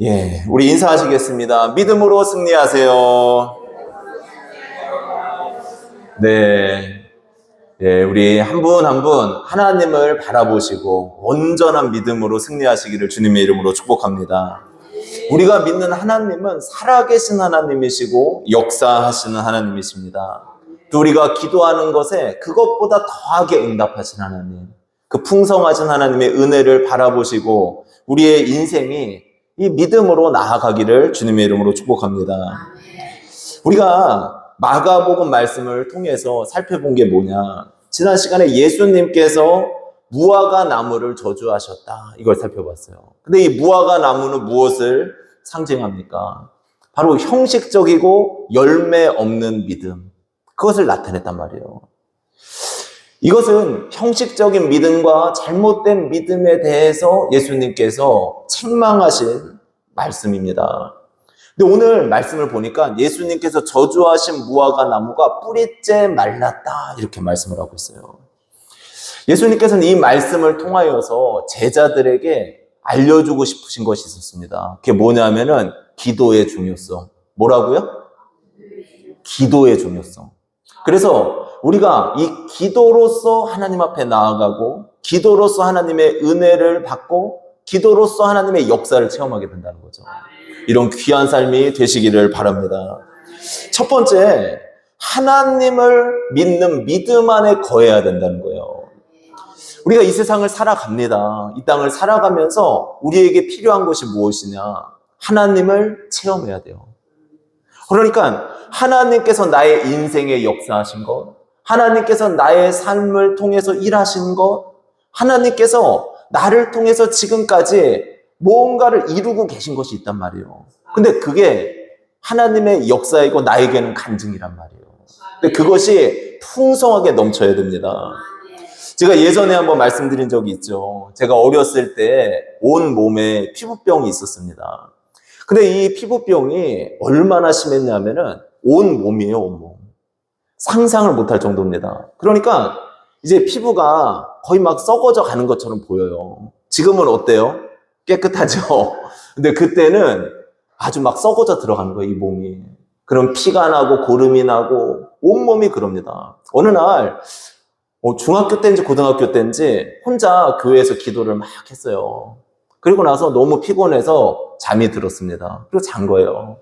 예, 우리 인사하시겠습니다. 믿음으로 승리하세요. 네. 예, 우리 한 분 한 분 하나님을 바라보시고 온전한 믿음으로 승리하시기를 주님의 이름으로 축복합니다. 우리가 믿는 하나님은 살아계신 하나님이시고 역사하시는 하나님이십니다. 또 우리가 기도하는 것에 그것보다 더하게 응답하신 하나님, 그 풍성하신 하나님의 은혜를 바라보시고 우리의 인생이 이 믿음으로 나아가기를 주님의 이름으로 축복합니다. 우리가 마가복음 말씀을 통해서 살펴본 게 뭐냐? 지난 시간에 예수님께서 무화과 나무를 저주하셨다. 이걸 살펴봤어요. 근데 이 무화과 나무는 무엇을 상징합니까? 바로 형식적이고 열매 없는 믿음. 그것을 나타냈단 말이에요. 이것은 형식적인 믿음과 잘못된 믿음에 대해서 예수님께서 책망하신 말씀입니다. 근데 오늘 말씀을 보니까 예수님께서 저주하신 무화과 나무가 뿌리째 말랐다 이렇게 말씀을 하고 있어요. 예수님께서는 이 말씀을 통하여서 제자들에게 알려주고 싶으신 것이 있었습니다. 그게 뭐냐면은 기도의 중요성. 뭐라고요? 기도의 중요성. 그래서 우리가 이 기도로서 하나님 앞에 나아가고 기도로서 하나님의 은혜를 받고 기도로서 하나님의 역사를 체험하게 된다는 거죠. 이런 귀한 삶이 되시기를 바랍니다. 첫 번째, 하나님을 믿는 믿음 안에 거해야 된다는 거예요. 우리가 이 세상을 살아갑니다. 이 땅을 살아가면서 우리에게 필요한 것이 무엇이냐? 하나님을 체험해야 돼요. 그러니까 하나님께서 나의 인생에 역사하신 것, 하나님께서 나의 삶을 통해서 일하신 것, 하나님께서 나를 통해서 지금까지 뭔가를 이루고 계신 것이 있단 말이에요. 근데 그게 하나님의 역사이고 나에게는 간증이란 말이에요. 근데 그것이 풍성하게 넘쳐야 됩니다. 제가 예전에 한번 말씀드린 적이 있죠. 제가 어렸을 때 온 몸에 피부병이 있었습니다. 근데 이 피부병이 얼마나 심했냐면은 온 몸이에요, 온 몸. 상상을 못할 정도입니다. 그러니까 이제 피부가 거의 막 썩어져 가는 것처럼 보여요. 지금은 어때요? 깨끗하죠? 근데 그때는 아주 막 썩어져 들어가는 거예요, 이 몸이. 그럼 피가 나고 고름이 나고 온몸이 그럽니다. 어느 날 중학교 때인지 고등학교 때인지 혼자 교회에서 기도를 막 했어요. 그리고 나서 너무 피곤해서 잠이 들었습니다. 그리고 잔 거예요.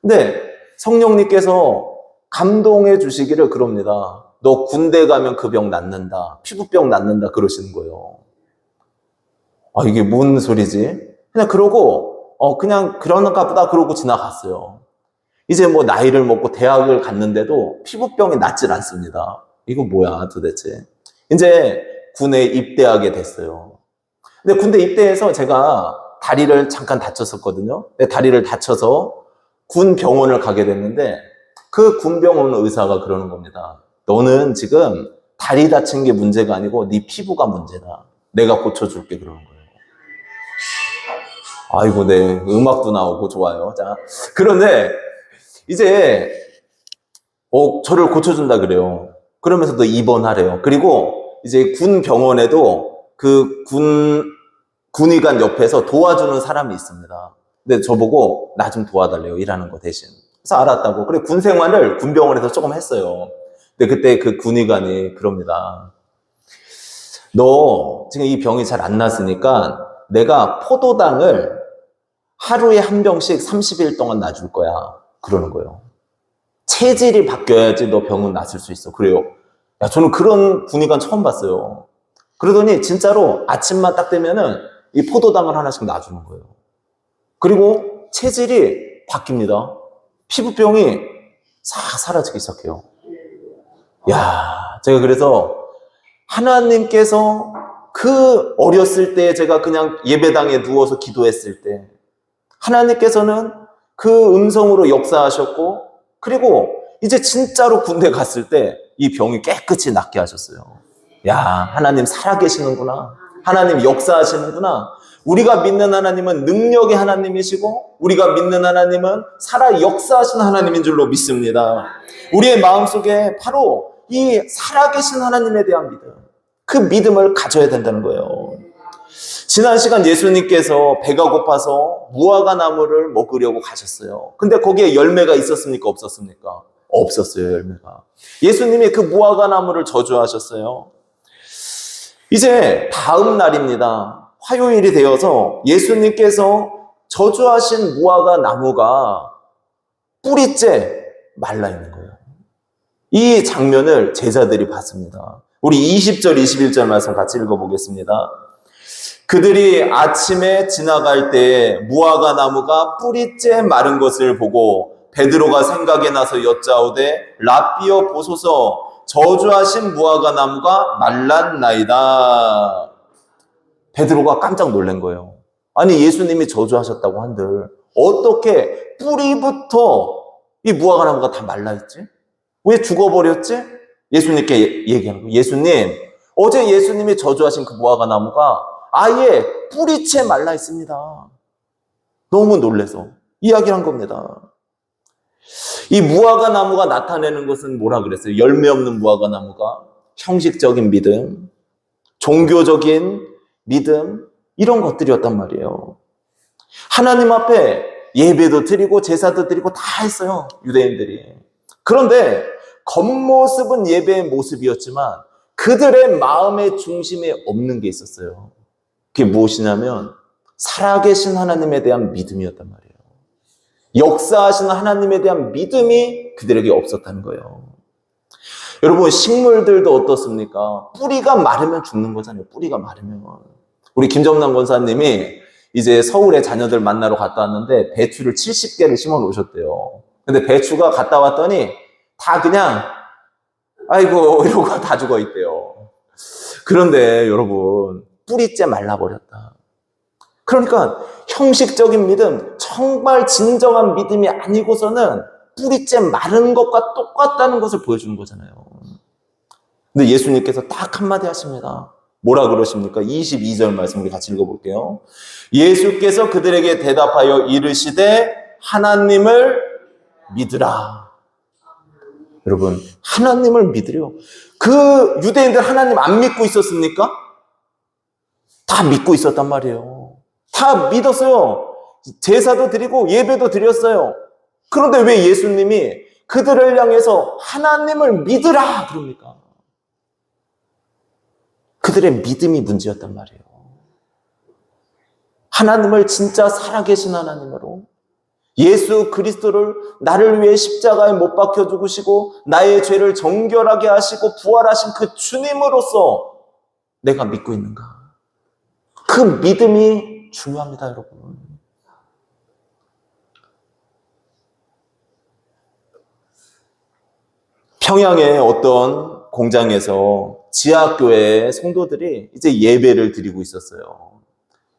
근데 성령님께서 감동해 주시기를 그럽니다. 너 군대 가면 그 병 낫는다. 피부병 낫는다. 그러시는 거예요. 아, 이게 뭔 소리지? 그냥 그러고, 그냥 그러는가 보다 그러고 지나갔어요. 이제 뭐 나이를 먹고 대학을 갔는데도 피부병이 낫질 않습니다. 이거 뭐야 도대체. 이제 군에 입대하게 됐어요. 근데 군대 입대해서 제가 다리를 잠깐 다쳤었거든요. 다리를 다쳐서 군 병원을 가게 됐는데 그 군병원 의사가 그러는 겁니다. 너는 지금 다리 다친 게 문제가 아니고 네 피부가 문제다. 내가 고쳐줄게 그러는 거예요. 아이고, 네. 음악도 나오고 좋아요. 자, 그런데 이제 저를 고쳐준다 그래요. 그러면서 또 입원하래요. 그리고 이제 군 병원에도 그 군의관 옆에서 도와주는 사람이 있습니다. 근데 저보고 나 좀 도와달래요. 일하는 거 대신. 그래서 알았다고. 그래, 군 생활을 군병원에서 조금 했어요. 근데 그때 그 군의관이 그럽니다. 너 지금 이 병이 잘 안 났으니까 내가 포도당을 하루에 한 병씩 30일 동안 놔줄 거야. 그러는 거예요. 체질이 바뀌어야지 너 병은 낫을 수 있어. 그래요. 야, 저는 그런 군의관 처음 봤어요. 그러더니 진짜로 아침만 딱 되면은 이 포도당을 하나씩 놔주는 거예요. 그리고 체질이 바뀝니다. 피부병이 싹 사라지기 시작해요. 야, 제가 그래서 하나님께서 그 어렸을 때 제가 그냥 예배당에 누워서 기도했을 때 하나님께서는 그 음성으로 역사하셨고 그리고 이제 진짜로 군대 갔을 때 이 병이 깨끗이 낫게 하셨어요. 야, 하나님 살아계시는구나. 하나님 역사하시는구나. 우리가 믿는 하나님은 능력의 하나님이시고 우리가 믿는 하나님은 살아 역사하시는 하나님인 줄로 믿습니다. 우리의 마음속에 바로 이 살아계신 하나님에 대한 믿음, 그 믿음을 가져야 된다는 거예요. 지난 시간 예수님께서 배가 고파서 무화과 나무를 먹으려고 가셨어요. 근데 거기에 열매가 있었습니까? 없었습니까? 없었어요, 열매가. 예수님이 그 무화과 나무를 저주하셨어요. 이제 다음 날입니다. 화요일이 되어서 예수님께서 저주하신 무화과 나무가 뿌리째 말라 있는 거예요. 이 장면을 제자들이 봤습니다. 우리 20절, 21절 말씀 같이 읽어보겠습니다. 그들이 아침에 지나갈 때 무화과 나무가 뿌리째 마른 것을 보고 베드로가 생각이 나서 여짜오되 라삐어 보소서 저주하신 무화과 나무가 말랐나이다. 베드로가 깜짝 놀란 거예요. 아니 예수님이 저주하셨다고 한들 어떻게 뿌리부터 이 무화과 나무가 다 말라있지? 왜 죽어버렸지? 예수님께 얘기하는 거예요. 예수님, 어제 예수님이 저주하신 그 무화과 나무가 아예 뿌리채 말라 있습니다. 너무 놀라서 이야기를 한 겁니다. 이 무화과 나무가 나타내는 것은 뭐라 그랬어요? 열매 없는 무화과 나무가 형식적인 믿음, 종교적인 믿음, 이런 것들이었단 말이에요. 하나님 앞에 예배도 드리고 제사도 드리고 다 했어요, 유대인들이. 그런데 겉모습은 예배의 모습이었지만 그들의 마음의 중심에 없는 게 있었어요. 그게 무엇이냐면 살아계신 하나님에 대한 믿음이었단 말이에요. 역사하시는 하나님에 대한 믿음이 그들에게 없었다는 거예요. 여러분, 식물들도 어떻습니까? 뿌리가 마르면 죽는 거잖아요. 뿌리가 마르면. 우리 김정남 권사님이 이제 서울에 자녀들 만나러 갔다 왔는데 배추를 70개를 심어 놓으셨대요. 근데 배추가 갔다 왔더니 다 그냥 아이고 이러고 다 죽어 있대요. 그런데 여러분, 뿌리째 말라버렸다. 그러니까 형식적인 믿음, 정말 진정한 믿음이 아니고서는 뿌리째 마른 것과 똑같다는 것을 보여주는 거잖아요. 근데 예수님께서 딱 한마디 하십니다. 뭐라 그러십니까? 22절 말씀 우리 같이 읽어볼게요. 예수께서 그들에게 대답하여 이르시되 하나님을 믿으라. 여러분, 하나님을 믿으려. 그 유대인들 하나님 안 믿고 있었습니까? 다 믿고 있었단 말이에요. 다 믿었어요. 제사도 드리고 예배도 드렸어요. 그런데 왜 예수님이 그들을 향해서 하나님을 믿으라 그럽니까? 그들의 믿음이 문제였단 말이에요. 하나님을 진짜 살아계신 하나님으로, 예수 그리스도를 나를 위해 십자가에 못 박혀 죽으시고 나의 죄를 정결하게 하시고 부활하신 그 주님으로서 내가 믿고 있는가? 그 믿음이 중요합니다, 여러분. 평양의 어떤 공장에서 지하교회 성도들이 이제 예배를 드리고 있었어요.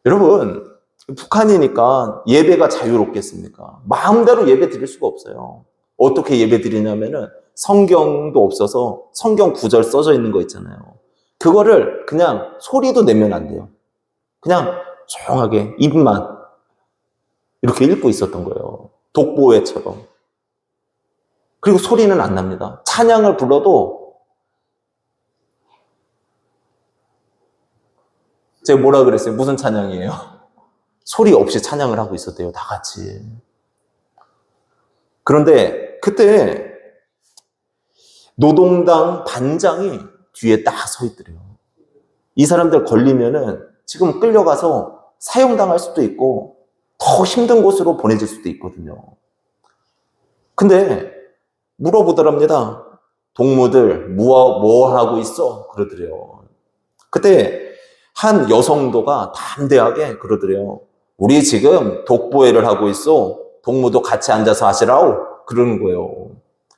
여러분, 북한이니까 예배가 자유롭겠습니까? 마음대로 예배 드릴 수가 없어요. 어떻게 예배 드리냐면은 성경도 없어서 성경 구절 써져 있는 거 있잖아요. 그거를 그냥 소리도 내면 안 돼요. 그냥 조용하게 입만 이렇게 읽고 있었던 거예요. 독보회처럼. 그리고 소리는 안 납니다. 찬양을 불러도 제가 뭐라 그랬어요? 무슨 찬양이에요? 소리 없이 찬양을 하고 있었대요. 다 같이. 그런데 그때 노동당 반장이 뒤에 딱 서 있더래요. 이 사람들 걸리면은 지금 끌려가서 사형당할 수도 있고 더 힘든 곳으로 보내질 수도 있거든요. 근데 물어보더랍니다. 동무들 뭐 하고 있어? 그러더래요. 그때 한 여성도가 담대하게 그러더래요. 우리 지금 독보회를 하고 있어. 동무도 같이 앉아서 하시라고 그러는 거예요.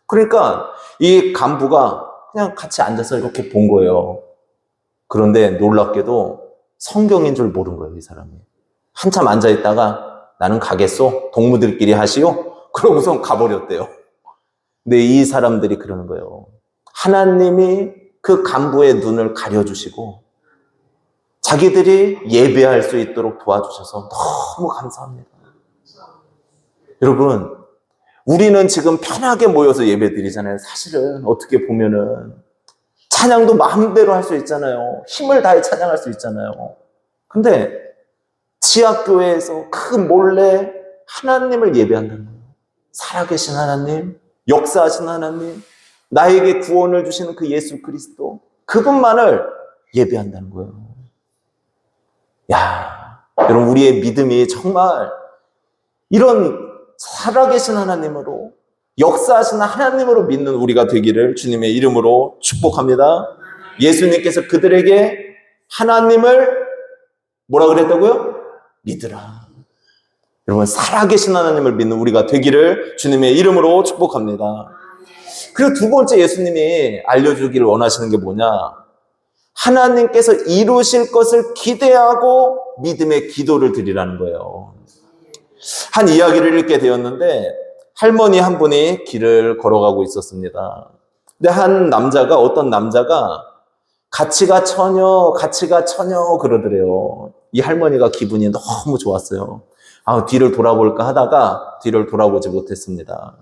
그러니까 이 간부가 그냥 같이 앉아서 이렇게 본 거예요. 그런데 놀랍게도 성경인 줄 모른 거예요, 이 사람이. 한참 앉아있다가 나는 가겠소. 동무들끼리 하시오. 그러고선 가버렸대요. 근데 이 사람들이 그러는 거예요. 하나님이 그 간부의 눈을 가려주시고 자기들이 예배할 수 있도록 도와주셔서 너무 감사합니다. 여러분, 우리는 지금 편하게 모여서 예배 드리잖아요. 사실은 어떻게 보면은 찬양도 마음대로 할 수 있잖아요. 힘을 다해 찬양할 수 있잖아요. 근데 지하교회에서 그 몰래 하나님을 예배한다는 거예요. 살아계신 하나님, 역사하신 하나님, 나에게 구원을 주시는 그 예수 그리스도, 그분만을 예배한다는 거예요. 야, 여러분, 우리의 믿음이 정말 이런 살아계신 하나님으로, 역사하시는 하나님으로 믿는 우리가 되기를 주님의 이름으로 축복합니다. 예수님께서 그들에게 하나님을 뭐라 그랬다고요? 믿으라. 여러분, 살아계신 하나님을 믿는 우리가 되기를 주님의 이름으로 축복합니다. 그리고 두 번째 예수님이 알려주기를 원하시는 게 뭐냐? 하나님께서 이루실 것을 기대하고 믿음의 기도를 드리라는 거예요. 한 이야기를 읽게 되었는데 할머니 한 분이 길을 걸어가고 있었습니다. 근데 어떤 남자가 같이 가 처녀 그러더래요. 이 할머니가 기분이 너무 좋았어요. 뒤를 돌아볼까 하다가 뒤를 돌아보지 못했습니다.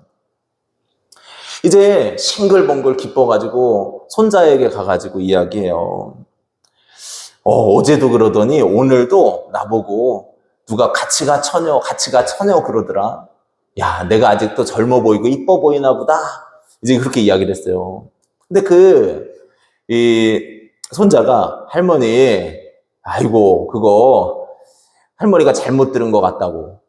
이제 싱글벙글 기뻐가지고 손자에게 가가지고 이야기해요. 어제도 그러더니 오늘도 나보고 누가 같이 가 처녀 그러더라. 야, 내가 아직도 젊어 보이고 이뻐 보이나 보다. 이제 그렇게 이야기를 했어요. 근데 이 손자가 할머니, 아이고, 그거 할머니가 잘못 들은 것 같다고.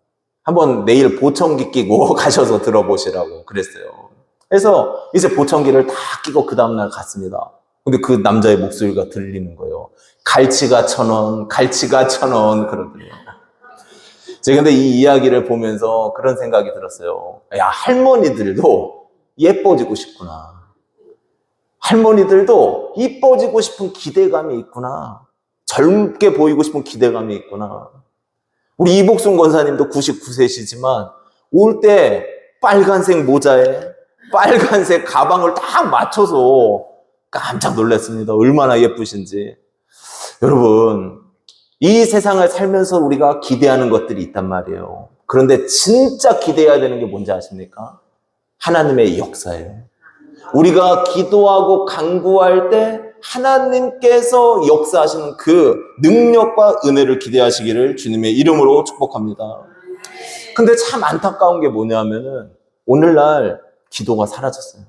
한번 내일 보청기 끼고 가셔서 들어보시라고 그랬어요. 그래서 이제 보청기를 다 끼고 그 다음날 갔습니다. 근데 그 남자의 목소리가 들리는 거예요. 갈치가 1,000원 그러더래요. 제가 근데 이 이야기를 보면서 그런 생각이 들었어요. 야, 할머니들도 예뻐지고 싶구나. 할머니들도 이뻐지고 싶은 기대감이 있구나. 젊게 보이고 싶은 기대감이 있구나. 우리 이복순 권사님도 99세시지만 올 때 빨간색 모자에 빨간색 가방을 딱 맞춰서 깜짝 놀랐습니다. 얼마나 예쁘신지. 여러분, 이 세상을 살면서 우리가 기대하는 것들이 있단 말이에요. 그런데 진짜 기대해야 되는 게 뭔지 아십니까? 하나님의 역사예요. 우리가 기도하고 간구할 때 하나님께서 역사하시는 그 능력과 은혜를 기대하시기를 주님의 이름으로 축복합니다. 근데 참 안타까운 게 뭐냐면은 오늘날 기도가 사라졌어요.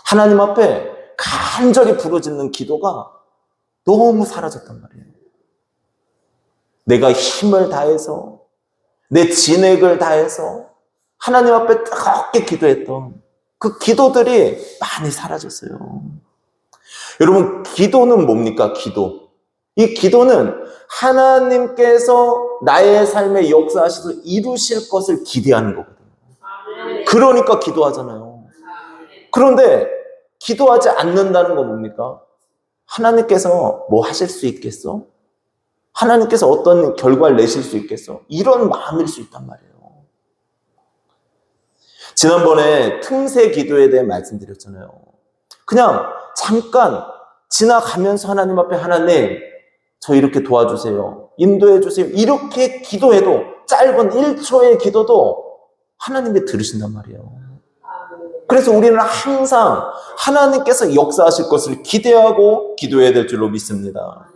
하나님 앞에 간절히 부르짖는 기도가 너무 사라졌단 말이에요. 내가 힘을 다해서, 내 진액을 다해서 하나님 앞에 뜨겁게 기도했던 그 기도들이 많이 사라졌어요. 여러분, 기도는 뭡니까? 이 기도는 하나님께서 나의 삶에 역사하셔서 이루실 것을 기대하는 거거든요. 그러니까 기도하잖아요. 그런데 기도하지 않는다는 건 뭡니까? 하나님께서 뭐 하실 수 있겠어? 하나님께서 어떤 결과를 내실 수 있겠어? 이런 마음일 수 있단 말이에요. 지난번에 틈새 기도에 대해 말씀드렸잖아요. 그냥 잠깐 지나가면서 하나님 앞에 하나님, 저 이렇게 도와주세요. 인도해 주세요. 이렇게 기도해도 짧은 1초의 기도도 하나님이 들으신단 말이에요. 그래서 우리는 항상 하나님께서 역사하실 것을 기대하고 기도해야 될 줄로 믿습니다.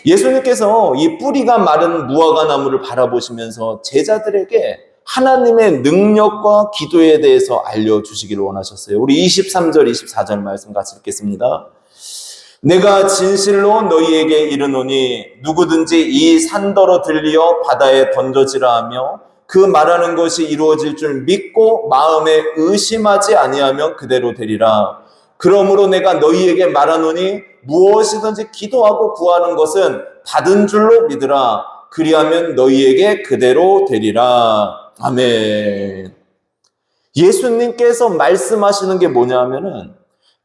예수님께서 이 뿌리가 마른 무화과 나무를 바라보시면서 제자들에게 하나님의 능력과 기도에 대해서 알려주시기를 원하셨어요. 우리 23절, 24절 말씀 같이 읽겠습니다. 내가 진실로 너희에게 이르노니 누구든지 이 산더러 들리어 바다에 던져지라 하며 그 말하는 것이 이루어질 줄 믿고 마음에 의심하지 아니하면 그대로 되리라. 그러므로 내가 너희에게 말하노니 무엇이든지 기도하고 구하는 것은 받은 줄로 믿으라. 그리하면 너희에게 그대로 되리라. 아멘. 예수님께서 말씀하시는 게 뭐냐면은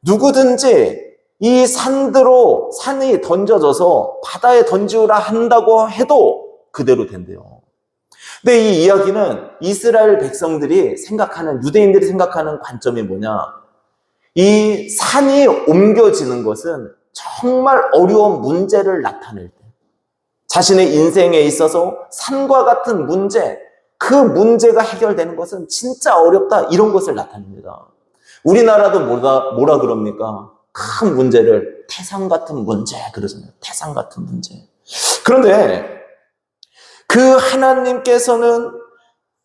누구든지 이 산이 던져져서 바다에 던지우라 한다고 해도 그대로 된대요. 근데 이 이야기는 이스라엘 백성들이 생각하는, 유대인들이 생각하는 관점이 뭐냐? 이 산이 옮겨지는 것은 정말 어려운 문제를 나타낼 때, 자신의 인생에 있어서 산과 같은 문제, 그 문제가 해결되는 것은 진짜 어렵다, 이런 것을 나타냅니다. 우리나라도 뭐라 그럽니까? 큰 문제를 태산 같은 문제 그러잖아요. 태산 같은 문제. 그런데 그 하나님께서는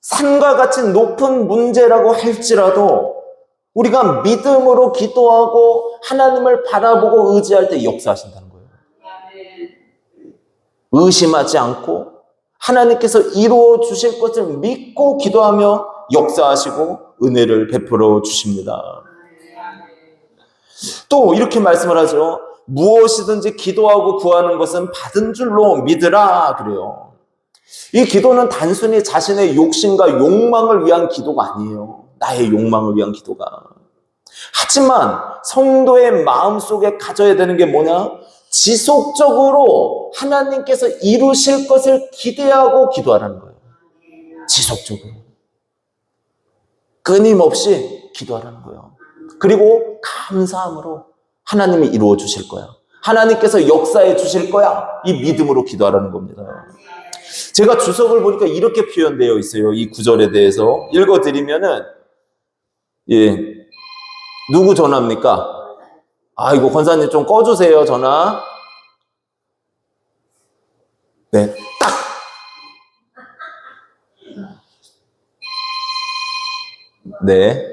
산과 같이 높은 문제라고 할지라도 우리가 믿음으로 기도하고 하나님을 바라보고 의지할 때 역사하신다는 거예요. 의심하지 않고 하나님께서 이루어 주실 것을 믿고 기도하며 역사하시고 은혜를 베풀어 주십니다. 또 이렇게 말씀을 하죠. 무엇이든지 기도하고 구하는 것은 받은 줄로 믿으라 그래요. 이 기도는 단순히 자신의 욕심과 욕망을 위한 기도가 아니에요. 나의 욕망을 위한 기도가. 하지만 성도의 마음속에 가져야 되는 게 뭐냐? 지속적으로 하나님께서 이루실 것을 기대하고 기도하라는 거예요. 지속적으로. 끊임없이 기도하라는 거예요. 그리고 감사함으로 하나님이 이루어 주실 거야. 하나님께서 역사해 주실 거야. 이 믿음으로 기도하라는 겁니다. 제가 주석을 보니까 이렇게 표현되어 있어요. 이 구절에 대해서 읽어드리면은, 예, 누구 전화입니까? 아이고, 권사님 좀 꺼주세요, 전화. 네, 딱. 네.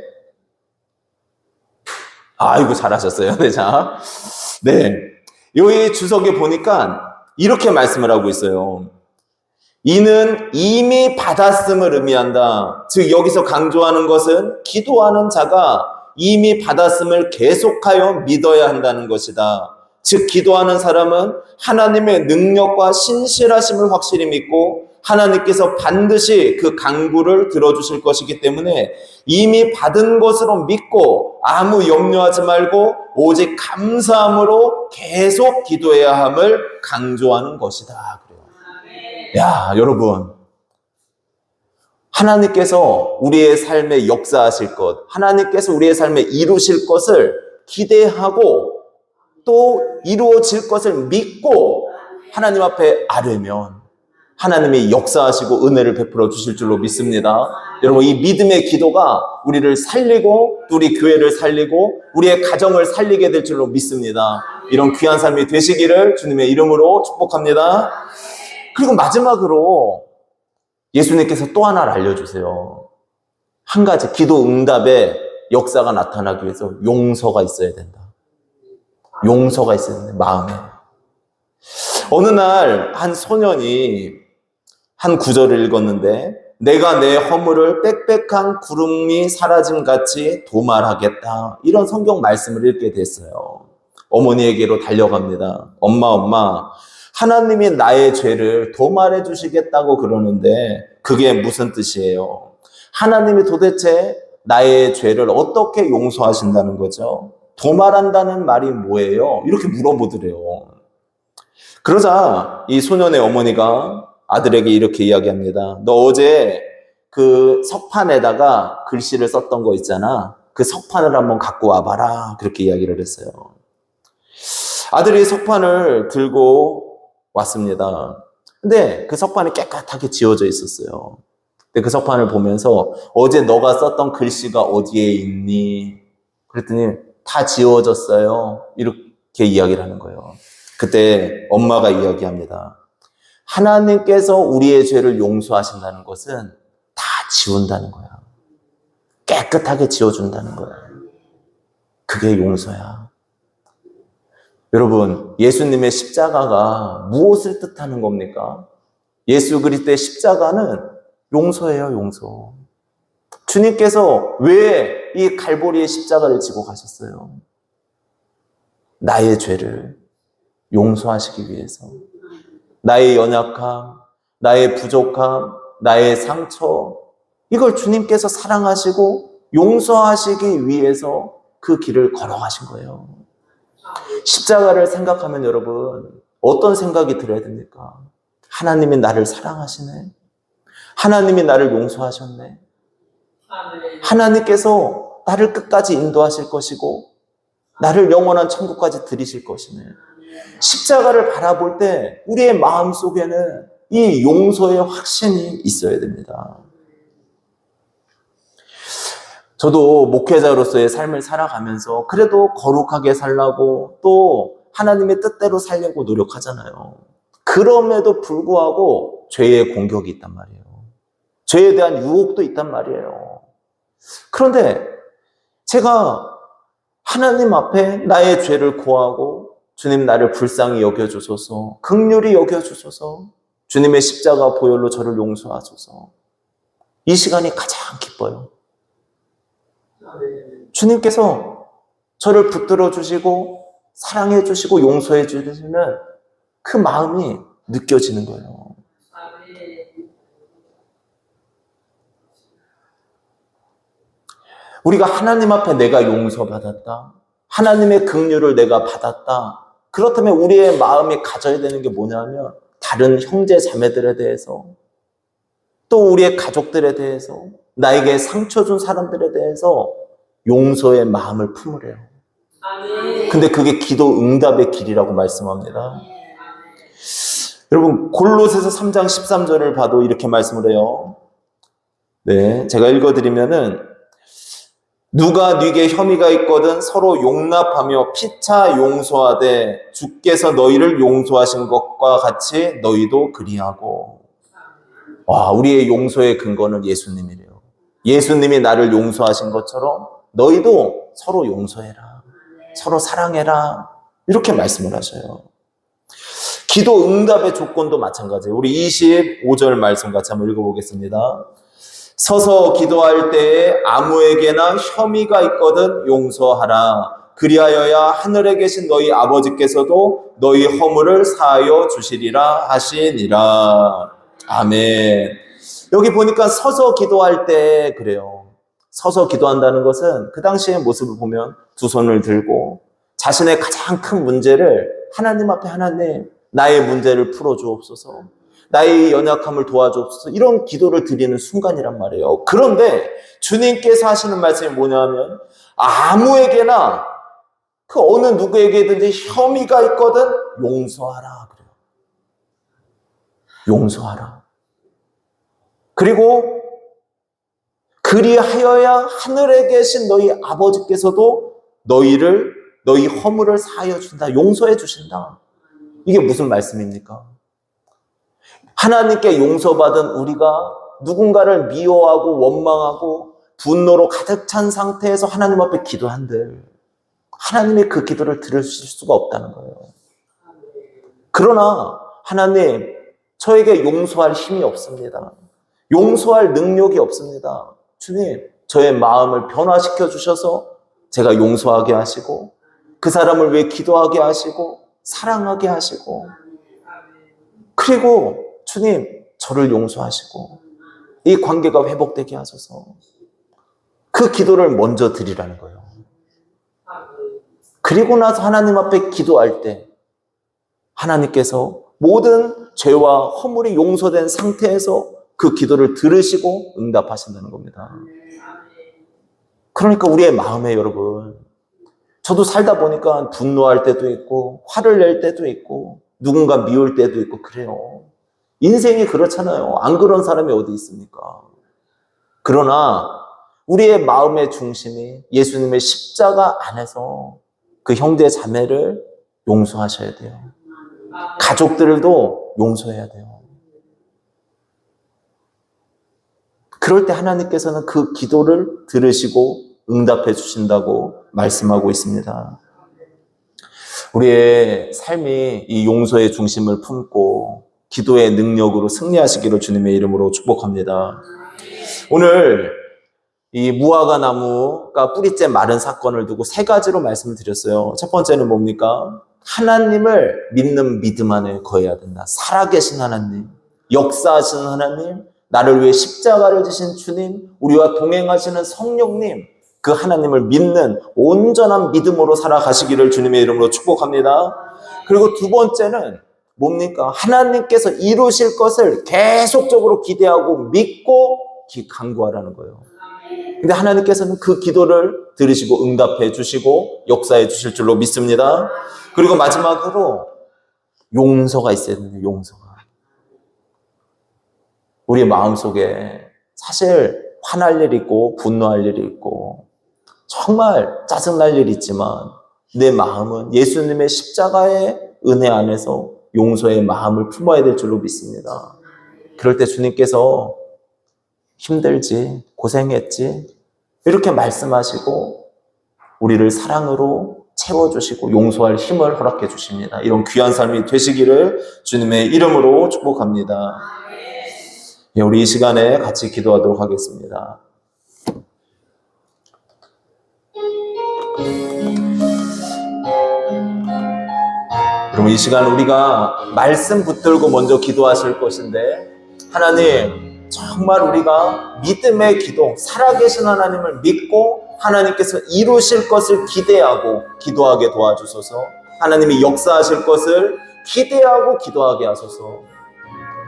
아이고, 잘하셨어요. 네, 자. 네. 이 주석에 보니까 이렇게 말씀을 하고 있어요. 이는 이미 받았음을 의미한다. 즉 여기서 강조하는 것은 기도하는 자가 이미 받았음을 계속하여 믿어야 한다는 것이다. 즉 기도하는 사람은 하나님의 능력과 신실하심을 확실히 믿고 하나님께서 반드시 그 간구를 들어주실 것이기 때문에 이미 받은 것으로 믿고 아무 염려하지 말고 오직 감사함으로 계속 기도해야 함을 강조하는 것이다. 야, 여러분, 하나님께서 우리의 삶에 역사하실 것, 하나님께서 우리의 삶에 이루실 것을 기대하고 또 이루어질 것을 믿고 하나님 앞에 아뢰면 하나님이 역사하시고 은혜를 베풀어 주실 줄로 믿습니다. 여러분, 이 믿음의 기도가 우리를 살리고 또 우리 교회를 살리고 우리의 가정을 살리게 될 줄로 믿습니다. 이런 귀한 삶이 되시기를 주님의 이름으로 축복합니다. 그리고 마지막으로 예수님께서 또 하나를 알려주세요. 한 가지 기도 응답의 역사가 나타나기 위해서 용서가 있어야 된다. 용서가 있어야 된다. 마음에. 어느 날 한 소년이 한 구절을 읽었는데 내가 내 허물을 빽빽한 구름이 사라짐 같이 도말하겠다. 이런 성경 말씀을 읽게 됐어요. 어머니에게로 달려갑니다. 엄마. 하나님이 나의 죄를 도말해 주시겠다고 그러는데 그게 무슨 뜻이에요? 하나님이 도대체 나의 죄를 어떻게 용서하신다는 거죠? 도말한다는 말이 뭐예요? 이렇게 물어보더래요. 그러자 이 소년의 어머니가 아들에게 이렇게 이야기합니다. 너 어제 그 석판에다가 글씨를 썼던 거 있잖아. 그 석판을 한번 갖고 와봐라. 그렇게 이야기를 했어요. 아들이 석판을 들고 왔습니다. 근데 그 석판이 깨끗하게 지워져 있었어요. 근데 그 석판을 보면서 어제 너가 썼던 글씨가 어디에 있니? 그랬더니 다 지워졌어요. 이렇게 이야기를 하는 거예요. 그때 엄마가 이야기합니다. 하나님께서 우리의 죄를 용서하신다는 것은 다 지운다는 거야. 깨끗하게 지워준다는 거야. 그게 용서야. 여러분, 예수님의 십자가가 무엇을 뜻하는 겁니까? 예수 그리스도의 십자가는 용서예요, 용서. 주님께서 왜 이 갈보리의 십자가를 지고 가셨어요? 나의 죄를 용서하시기 위해서. 나의 연약함, 나의 부족함, 나의 상처, 이걸 주님께서 사랑하시고 용서하시기 위해서 그 길을 걸어가신 거예요. 십자가를 생각하면 여러분 어떤 생각이 들어야 됩니까? 하나님이 나를 사랑하시네. 하나님이 나를 용서하셨네. 하나님께서 나를 끝까지 인도하실 것이고 나를 영원한 천국까지 들이실 것이네. 십자가를 바라볼 때 우리의 마음속에는 이 용서의 확신이 있어야 됩니다. 저도 목회자로서의 삶을 살아가면서 그래도 거룩하게 살라고 또 하나님의 뜻대로 살려고 노력하잖아요. 그 그럼에도 불구하고 죄의 공격이 있단 말이에요. 죄에 대한 유혹도 있단 말이에요. 그런데 제가 하나님 앞에 나의 죄를 고하고 주님 나를 불쌍히 여겨주소서, 긍휼히 여겨주소서, 주님의 십자가 보혈로 저를 용서하소서. 이 시간이 가장 기뻐요. 주님께서 저를 붙들어 주시고 사랑해 주시고 용서해 주시는 그 마음이 느껴지는 거예요. 우리가 하나님 앞에 내가 용서받았다, 하나님의 긍휼을 내가 받았다, 그렇다면 우리의 마음이 가져야 되는 게 뭐냐면 다른 형제 자매들에 대해서, 또 우리의 가족들에 대해서, 나에게 상처 준 사람들에 대해서 용서의 마음을 품으래요. 근데 그게 기도 응답의 길이라고 말씀합니다. 여러분, 골로새서 3장 13절을 봐도 이렇게 말씀을 해요. 네, 제가 읽어드리면은, 누가 네게 혐의가 있거든 서로 용납하며 피차 용서하되 주께서 너희를 용서하신 것과 같이 너희도 그리하고. 와, 우리의 용서의 근거는 예수님이래요. 예수님이 나를 용서하신 것처럼 너희도 서로 용서해라, 서로 사랑해라, 이렇게 말씀을 하셔요. 기도 응답의 조건도 마찬가지예요. 우리 25절 말씀 같이 한번 읽어보겠습니다. 서서 기도할 때에 아무에게나 혐의가 있거든 용서하라. 그리하여야 하늘에 계신 너희 아버지께서도 너희 허물을 사하여 주시리라 하시니라. 아멘. 여기 보니까 서서 기도할 때 그래요. 서서 기도한다는 것은 그 당시의 모습을 보면 두 손을 들고 자신의 가장 큰 문제를 하나님 앞에, 하나님 나의 문제를 풀어주옵소서, 나의 연약함을 도와주옵소서, 이런 기도를 드리는 순간이란 말이에요. 그런데 주님께서 하시는 말씀이 뭐냐면 아무에게나, 그 어느 누구에게든지 혐의가 있거든 용서하라 그래요. 용서하라. 그리고 그리하여야 하늘에 계신 너희 아버지께서도 너희 허물을 사하여 준다, 용서해 주신다. 이게 무슨 말씀입니까? 하나님께 용서받은 우리가 누군가를 미워하고 원망하고 분노로 가득 찬 상태에서 하나님 앞에 기도한들 하나님이 그 기도를 들으실 수가 없다는 거예요. 그러나 하나님, 저에게 용서할 힘이 없습니다. 용서할 능력이 없습니다. 주님, 저의 마음을 변화시켜 주셔서 제가 용서하게 하시고 그 사람을 위해 기도하게 하시고 사랑하게 하시고, 그리고 주님, 저를 용서하시고 이 관계가 회복되게 하소서. 그 기도를 먼저 드리라는 거예요. 그리고 나서 하나님 앞에 기도할 때 하나님께서 모든 죄와 허물이 용서된 상태에서 그 기도를 들으시고 응답하신다는 겁니다. 그러니까 우리의 마음에, 여러분, 저도 살다 보니까 분노할 때도 있고 화를 낼 때도 있고 누군가 미울 때도 있고 그래요. 인생이 그렇잖아요. 안 그런 사람이 어디 있습니까? 그러나 우리의 마음의 중심이 예수님의 십자가 안에서 그 형제 자매를 용서하셔야 돼요. 가족들도 용서해야 돼요. 그럴 때 하나님께서는 그 기도를 들으시고 응답해 주신다고 말씀하고 있습니다. 우리의 삶이 이 용서의 중심을 품고 기도의 능력으로 승리하시기를 주님의 이름으로 축복합니다. 오늘 이 무화과 나무가 뿌리째 마른 사건을 두고 세 가지로 말씀을 드렸어요. 첫 번째는 뭡니까? 하나님을 믿는 믿음 안에 거해야 된다. 살아계신 하나님, 역사하시는 하나님, 나를 위해 십자가를 지신 주님, 우리와 동행하시는 성령님, 그 하나님을 믿는 온전한 믿음으로 살아가시기를 주님의 이름으로 축복합니다. 그리고 두 번째는 뭡니까? 하나님께서 이루실 것을 계속적으로 기대하고 믿고 간구하라는 거예요. 근데 하나님께서는 그 기도를 들으시고 응답해 주시고 역사해 주실 줄로 믿습니다. 그리고 마지막으로 용서가 있어야 됩니다. 용서가. 우리 마음속에 사실 화날 일이 있고 분노할 일이 있고 정말 짜증날 일이 있지만 내 마음은 예수님의 십자가의 은혜 안에서 용서의 마음을 품어야 될 줄로 믿습니다. 그럴 때 주님께서 힘들지, 고생했지, 이렇게 말씀하시고 우리를 사랑으로 채워주시고 용서할 힘을 허락해 주십니다. 이런 귀한 삶이 되시기를 주님의 이름으로 축복합니다. 예, 우리 이 시간에 같이 기도하도록 하겠습니다. 여러분, 이 시간 우리가 말씀 붙들고 먼저 기도하실 것인데, 하나님, 정말 우리가 믿음의 기도, 살아계신 하나님을 믿고 하나님께서 이루실 것을 기대하고 기도하게 도와주소서. 하나님이 역사하실 것을 기대하고 기도하게 하소서.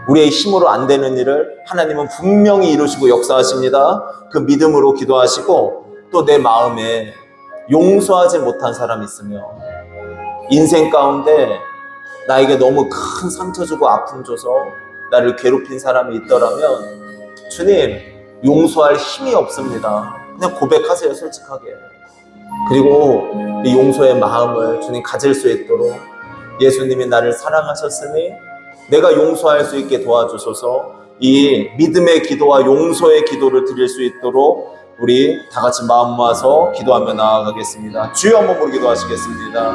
우리의 힘으로 안 되는 일을 하나님은 분명히 이루시고 역사하십니다. 그 믿음으로 기도하시고, 또 내 마음에 용서하지 못한 사람이 있으며 인생 가운데 나에게 너무 큰 상처 주고 아픔 줘서 나를 괴롭힌 사람이 있더라면, 주님, 용서할 힘이 없습니다. 그냥 고백하세요, 솔직하게. 그리고 이 용서의 마음을 주님 가질 수 있도록 예수님이 나를 사랑하셨으니 내가 용서할 수 있게 도와주소서. 이 믿음의 기도와 용서의 기도를 드릴 수 있도록 우리 다 같이 마음 모아서 기도하며 나아가겠습니다. 주여 한번 부르 기도하시겠습니다.